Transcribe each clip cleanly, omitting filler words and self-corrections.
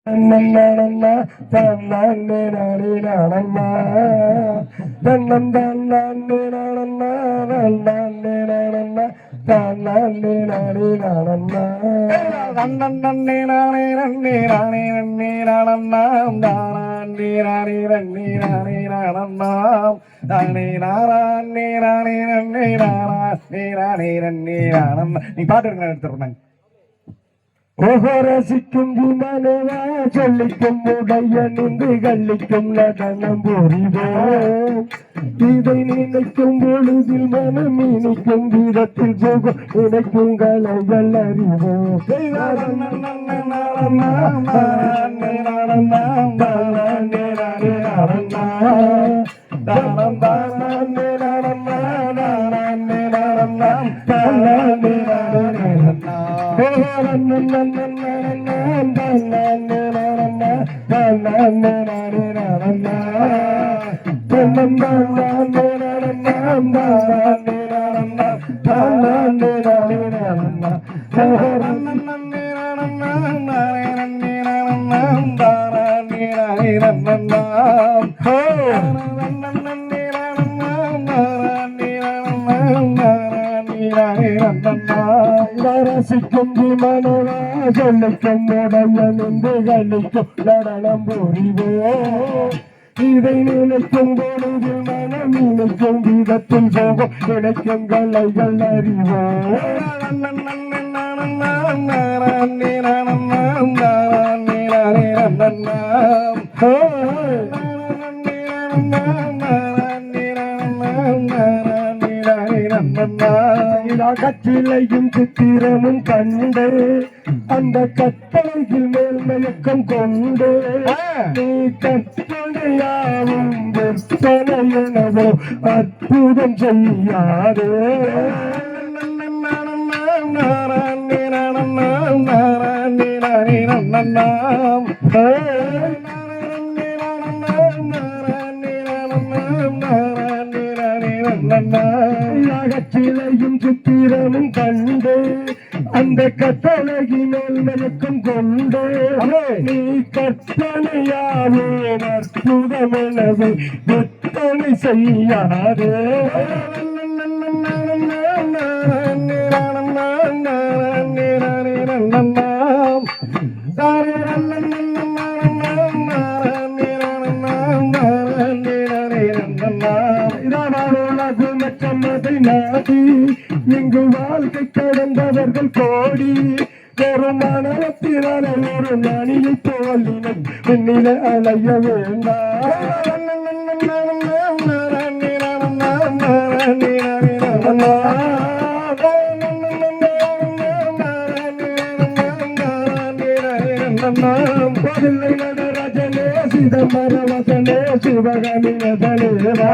நன்னண்ணா தன்னே நானே நானண்ணா தன்னன் தன்னே நானண்ணா நன்னே நானண்ணா தன்னே நானே நானண்ணா தன்னன் நன்னே நானே நன்னே நானே நன்னே நானண்ணா தானே நானே நன்னே நானே நானண்ணா தானே நானே நானே நன்னே நானே நானே நன்னே நானண்ணா. நீ பாட்டு எடுத்துருந்தாங்க. ஓஹோ ரசிக்கும் விமனவா சொல்லிக்கும் உடைய நின்று கள்ளிக்கும் நடனம் புரிவோம். இதை நினைக்கும் பொழுதில் மனம் இனிக்கும் விதத்தில் சுகம் நினைக்கும் கலைகள் அறிவோம். ரசிக்கும் விமனவா சொல்லிக்கும் உடைய நின்று கழிக்கும் நடனம் புரிவோம். இதை நினைக்கும் பொழுதில் மனம் நினைக்கும் விதத்தில் போகும் நினைக்கும் கலைகள் அறிவோம். கட்டிலையும் சித்திரமும் கண்டு அந்த கட்டளையில் மேல் மயக்கம் கொண்டு நீ கட்டளையாவும் விற்பனையனவோ அற்புதம் செய்யாதே. அகச்சிலையும் சித்திரமும் கண்டு அந்த கட்டளையினால் மயக்கம் கொண்டு நீ கற்பனையாவே அற்புதமெனவே விற்பனை செய்யாதே. நாடி இங்கு வாழ்க்கை கடந்தவர்கள் கோடி வெறும் மனத்தினால ஒரு மணியை தோல்வினை பின்னில அலைய வேண்டாம். நடராஜனே சிதம்பரவசனே சிவகாமி நதனேவா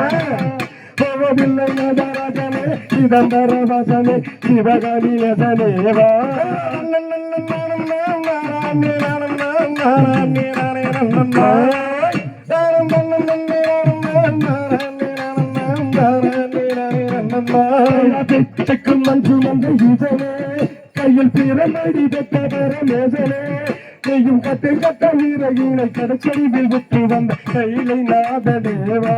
போவதில்லை நடராஜனே சிதம்பரவசனே சிவகாமி நதனேவா. மஞ்சு மந்த இதனே கையில் பிறமடி பெற்றவர மேசனே நீயும் கட்டு கட்ட வீரகினை கடற்கடிவில் விட்டு வந்த கையிலை நாதனேவா.